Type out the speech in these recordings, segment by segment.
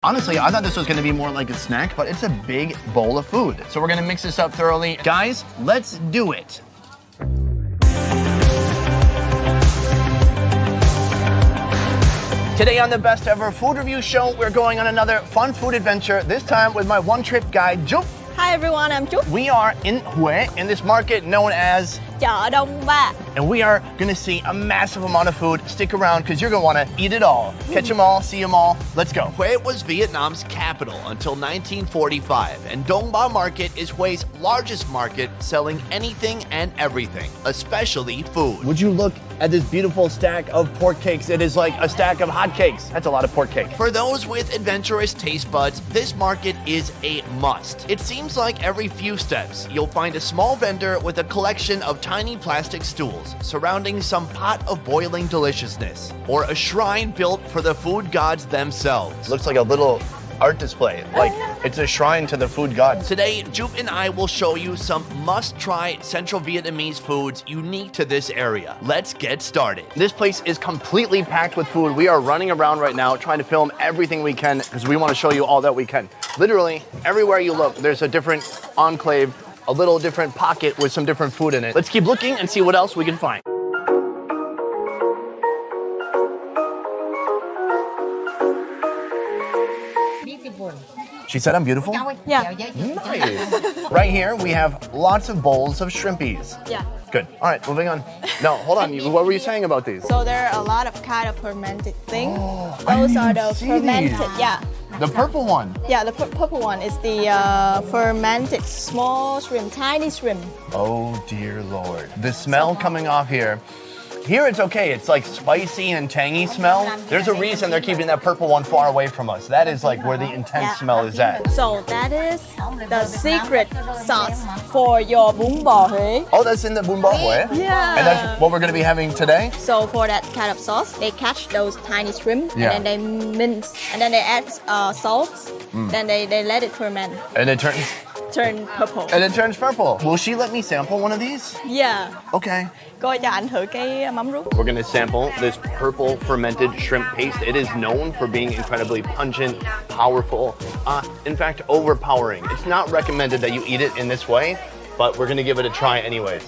Honestly, I thought this was gonna be more like a snack, but it's a big bowl of food. So we're gonna mix this up thoroughly. Guys, let's do it. Today on the Best Ever Food Review Show, we're going on another fun food adventure, this time with my one-trip guide, Jup. Hi everyone, I'm Trúc. We are in Huế, in this market known as Chợ Đông Ba. and we are gonna see a massive amount of food. Stick around, because you're gonna wanna eat it all. Catch them all, see them all. Let's go. Huế was Vietnam's capital until 1945, and Đông Ba Market is Hué's largest market, selling anything and everything, especially food. Would you look at this beautiful stack of pork cakes? It is like a stack of hot cakes. That's a lot of pork cake. For those with adventurous taste buds, this market is a must. It seems like every few steps, you'll find a small vendor with a collection of tiny plastic stools surrounding some pot of boiling deliciousness, or a shrine built for the food gods themselves. Looks like a little art display. Like it's a shrine to the food gods. Today, Jup and I will show you some must-try Central Vietnamese foods unique to this area. Let's get started. This place is completely packed with food. We are running around right now trying to film everything we can because we want to show you all that we can. Literally, everywhere you look, there's a different enclave, a little different pocket with some different food in it. Let's keep looking and see what else we can find. She said I'm beautiful? Yeah. Nice. Right here, we have lots of bowls of shrimpies. Yeah. Good. All right, moving on. No, hold on. What were you saying about these? So there are a lot of kind of fermented things. I Those didn't are even the see fermented. these. Yeah. The purple one. Yeah, the purple one is the fermented small shrimp, tiny shrimp. Oh dear Lord. The smell coming off here. Here it's okay. It's like spicy and tangy smell. There's a reason they're keeping that purple one far away from us. That is like where the intense smell is at. So that is the secret sauce for your bún bò Huế. Oh, that's in the bún bò Huế? Yeah. And that's what we're going to be having today? So for that kind of sauce, they catch those tiny shrimp Yeah. and then they mince and then they add salt. Then they let it ferment, And it turn purple. turns purple. Will she let me sample one of these? Yeah. Okay. Coi cho anh thử cái mắm ruốc. We're gonna sample this purple fermented shrimp paste. It is known for being incredibly pungent, powerful, in fact, overpowering. It's not recommended that you eat it in this way, but we're gonna give it a try anyways.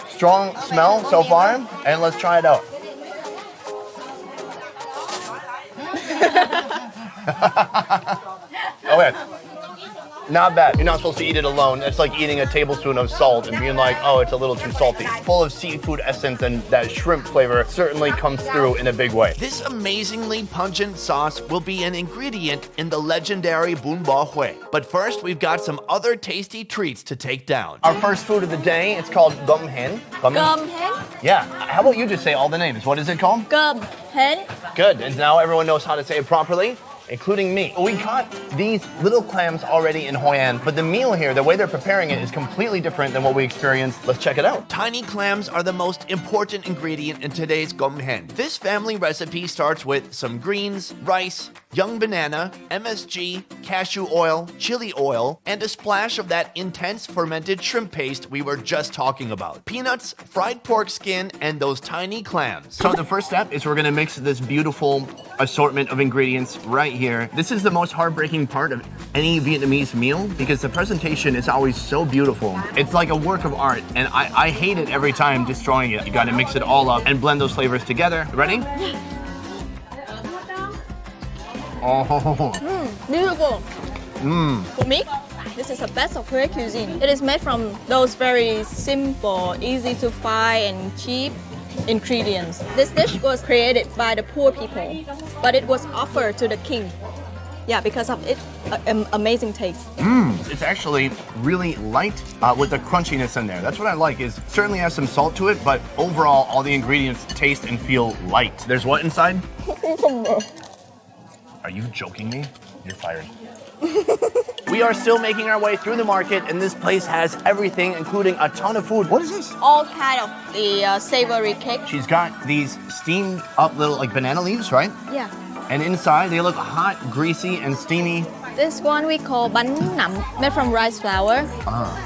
Strong smell so far, and let's try it out. Okay. Not bad. You're not supposed to eat it alone. It's like eating a tablespoon of salt and being like, oh, it's a little too salty. Full of seafood essence, and that shrimp flavor certainly comes through in a big way. This amazingly pungent sauce will be an ingredient in the legendary bún bò Huế. But first, we've got some other tasty treats to take down. Our first food of the day, it's called gum hen. Cơm hến. Yeah. How about you just say all the names? What is it called? Cơm hến. Good. And now everyone knows how to say it properly, including me. We caught these little clams already in Hoi An, but the meal here, the way they're preparing it, is completely different than what we experienced. Let's check it out. Tiny clams are the most important ingredient in today's gom hen. This family recipe starts with some greens, rice, young banana, MSG, cashew oil, chili oil, and a splash of that intense fermented shrimp paste we were just talking about. Peanuts, fried pork skin, and those tiny clams. So the first step is we're gonna mix this beautiful assortment of ingredients right here. This is the most heartbreaking part of any Vietnamese meal because the presentation is always so beautiful. It's like a work of art, and I hate it every time destroying it. You gotta mix it all up and blend those flavors together. Ready? Oh. Beautiful. For me, this is the best of Huế cuisine. It is made from those very simple, easy to find and cheap ingredients. This dish was created by the poor people, but it was offered to the king. Yeah, because of its amazing taste. It's actually really light with the crunchiness in there. That's what I like, is certainly has some salt to it, but overall all the ingredients taste and feel light. There's what inside? Are you joking me? You're fired. We are still making our way through the market, and this place has everything, including a ton of food. What is this? All kind of the savory cake. She's got these steamed up little like banana leaves, right? Yeah. And inside they look hot, greasy, and steamy. This one we call bánh nậm, made from rice flour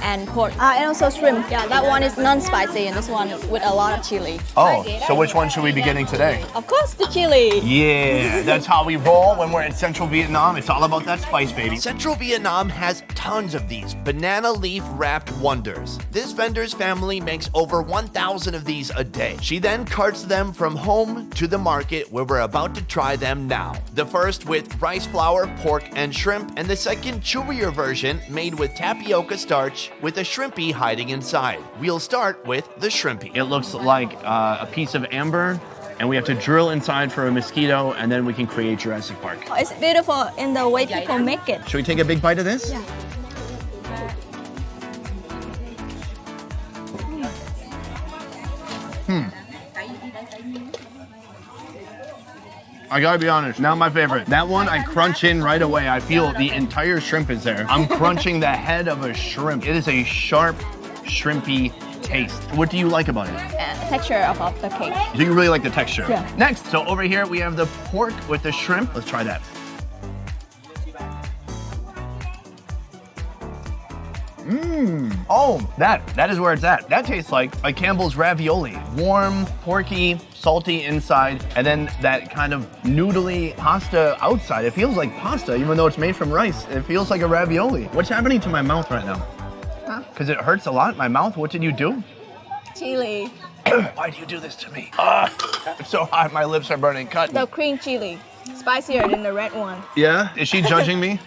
and pork. And also shrimp. Yeah, that one is non-spicy and this one is with a lot of chili. Oh, so which one should we be getting today? Of course, the chili. Yeah, that's how we roll when we're in Central Vietnam. It's all about that spice, baby. Central Vietnam has tons of these banana leaf wrapped wonders. This vendor's family makes over 1,000 of these a day. She then carts them from home to the market where we're about to try them now. The first with rice flour, pork, and shrimp, and the second chewier version made with tapioca starch with a shrimpy hiding inside. We'll start with the shrimpy. It looks like a piece of amber, and we have to drill inside for a mosquito, and then we can create Jurassic Park. It's beautiful in the way people make it. Should we take a big bite of this? Yeah. I gotta be honest, not my favorite. That one I crunch in right away. I feel the entire shrimp is there. I'm crunching the head of a shrimp. It is a sharp, shrimpy taste. What do you like about it? Texture of the cake. Do you really like the texture? Yeah. Next, so over here we have the pork with the shrimp. Let's try that. Oh, that is where it's at. That tastes like a Campbell's ravioli. Warm, porky, salty inside, and then that kind of noodly pasta outside. It feels like pasta, even though it's made from rice. It feels like a ravioli. What's happening to my mouth right now? Huh? Because it hurts a lot, my mouth. What did you do? Chili. Why do you do this to me? It's so hot, my lips are burning. Cut. The green chili. Spicier than the red one. Yeah? Is she judging me?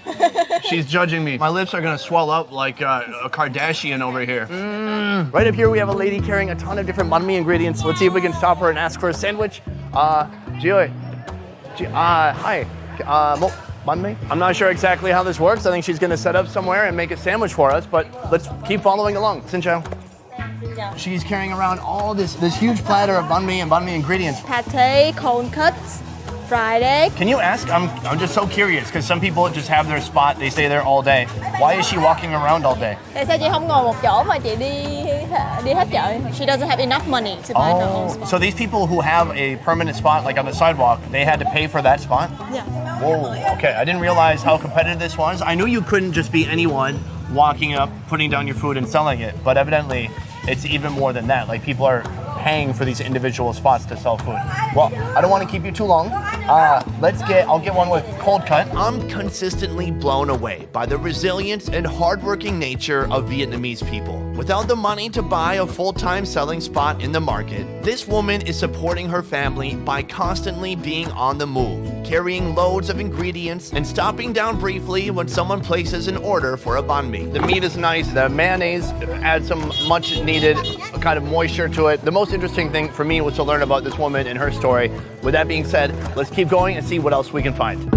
She's judging me. My lips are gonna swell up like a Kardashian over here. Right up here we have a lady carrying a ton of different banh mi ingredients. Let's see if we can stop her and ask for a sandwich. Chị ơi. Hi. Banh mi? I'm not sure exactly how this works. I think she's gonna set up somewhere and make a sandwich for us, but let's keep following along. Xin chào. She's carrying around all this huge platter of banh mi and banh mi ingredients. Pate, cold cuts, fried egg. Can you ask? I'm just so curious because some people just have their spot. They stay there all day. Why is she walking around all day? Tại sao chị không ngồi một chỗ mà chị đi hết chợ? She doesn't have enough money to buy her own spot. So these people who have a permanent spot like on the sidewalk, they had to pay for that spot? Yeah. Whoa, okay. I didn't realize how competitive this was. I knew you couldn't just be anyone walking up, putting down your food and selling it, but evidently it's even more than that. Like people are paying for these individual spots to sell food. Well, I don't want to keep you too long. I'll get one with cold cut. I'm consistently blown away by the resilience and hardworking nature of Vietnamese people. Without the money to buy a full-time selling spot in the market, this woman is supporting her family by constantly being on the move, carrying loads of ingredients and stopping down briefly when someone places an order for a banh mi. The meat is nice. The mayonnaise adds some much needed kind of moisture to it. The most interesting thing for me was to learn about this woman and her story. With that being said, let's keep going and see what else we can find.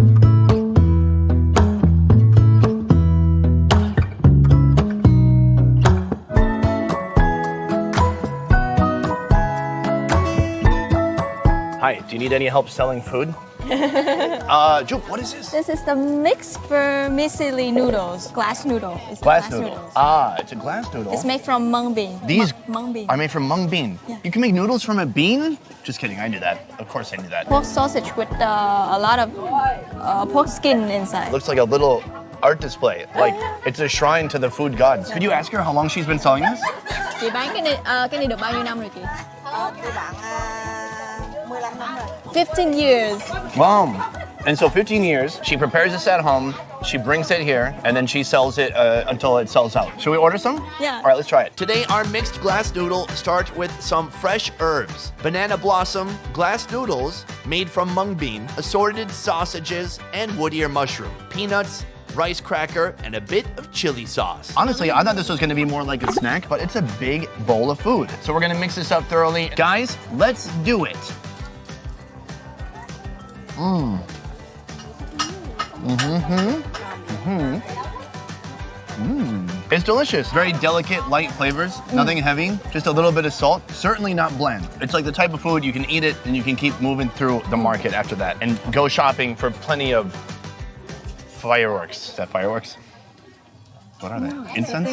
Hi, do you need any help selling food? Jup, what is this? This is the mixed vermicelli noodles, glass noodle. It's Glass noodle. Ah, it's a glass noodle. It's made from mung bean. These mung bean. are made from mung bean. Yeah. You can make noodles from a bean? Just kidding, I knew that. Of course I knew that. Pork sausage with a lot of pork skin inside. Looks like a little art display. Like it's a shrine to the food gods. Could you ask her how long she's been selling this? Chị bán cái này được bao nhiêu năm rồi chị? 15 years. Wow. And so 15 years, she prepares this at home, she brings it here, and then she sells it until it sells out. Should we order some? Yeah. All right, let's try it. Today, our mixed glass noodle starts with some fresh herbs, banana blossom, glass noodles made from mung bean, assorted sausages, and wood ear mushroom, peanuts, rice cracker, and a bit of chili sauce. Honestly, I thought this was gonna be more like a snack, but it's a big bowl of food. So we're gonna mix this up thoroughly. Guys, let's do it. It's delicious. Very delicate, light flavors. Nothing heavy. Just a little bit of salt. Certainly not bland. It's like the type of food you can eat it and you can keep moving through the market after that and go shopping for plenty of fireworks. Is that fireworks? What are they? Incense?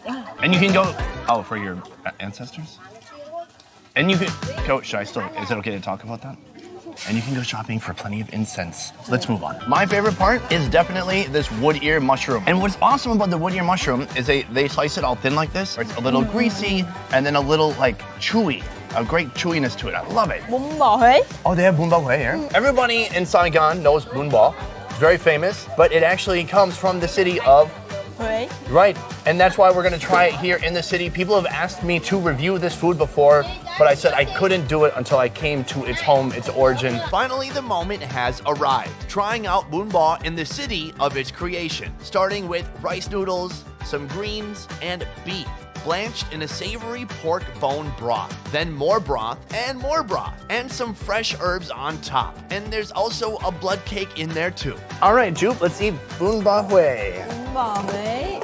Yeah. And you can go, oh, for your ancestors? And you could go, should I still, is it okay to talk about that? And you can go shopping for plenty of incense. Let's move on. My favorite part is definitely this wood ear mushroom. And what's awesome about the wood ear mushroom is they slice it all thin like this. It's a little greasy and then a little like chewy. A great chewiness to it. I love it. Bún bò Huế. Oh, they have bún bò Huế here. Everybody in Saigon knows bún bò. It's very famous, but it actually comes from the city of Huế. Right, and that's why we're gonna try it here in the city. People have asked me to review this food before, but I said I couldn't do it until I came to its home, its origin. Finally, the moment has arrived. Trying out bún bò in the city of its creation. Starting with rice noodles, some greens, and beef. Blanched in a savory pork bone broth. Then more broth, and some fresh herbs on top. And there's also a blood cake in there too. All right, Jupe, let's eat bún bò Huế. Bún bò Huế.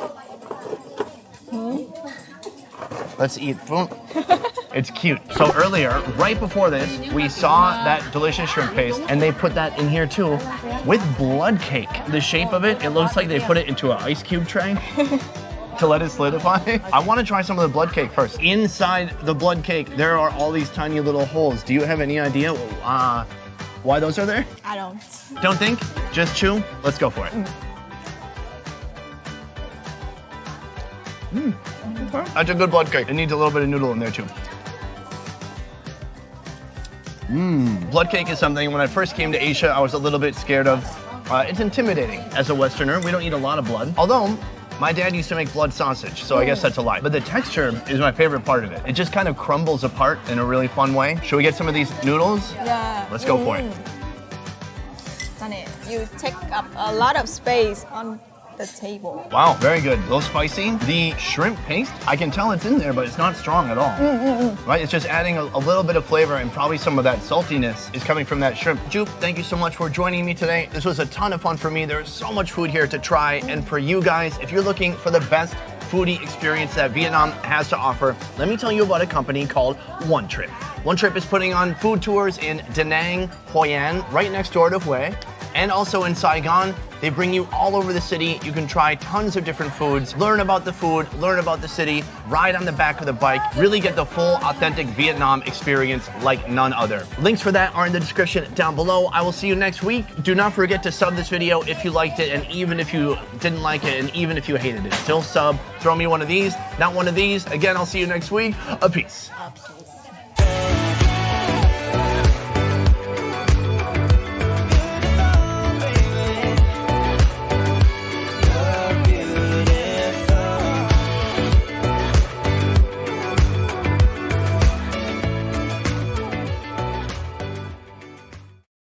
Let's eat bún. It's cute. So earlier, right before this, we saw that delicious shrimp paste, and they put that in here too, with blood cake. The shape of it, it looks like they put it into an ice cube tray. To let it solidify. I want to try some of the blood cake first. Inside the blood cake, there are all these tiny little holes. Do you have any idea why those are there? I don't. Don't think? Just chew? Let's go for it. That's a good blood cake. It needs a little bit of noodle in there too. Blood cake is something, when I first came to Asia, I was a little bit scared of. It's intimidating. As a Westerner, we don't eat a lot of blood. Although, my dad used to make blood sausage, so I guess that's a lie. But the texture is my favorite part of it. It just kind of crumbles apart in a really fun way. Should we get some of these noodles? Yeah. Let's go for it. Sunny, you take up a lot of space on the table. Wow, very good. A little spicy. The shrimp paste, I can tell it's in there, but it's not strong at all. Right? It's just adding a little bit of flavor, and probably some of that saltiness is coming from that shrimp. Jupe, thank you so much for joining me today. This was a ton of fun for me. There's so much food here to try. And for you guys, if you're looking for the best foodie experience that Vietnam has to offer, let me tell you about a company called One Trip. One Trip is putting on food tours in Da Nang, Hoi An, right next door to Hue, and also in Saigon. They bring you all over the city. You can try tons of different foods, learn about the food, learn about the city, ride on the back of the bike, really get the full authentic Vietnam experience like none other. Links for that are in the description down below. I will see you next week. Do not forget to sub this video if you liked it, and even if you didn't like it, and even if you hated it, still sub. Throw me one of these, not one of these. Again, I'll see you next week. A peace.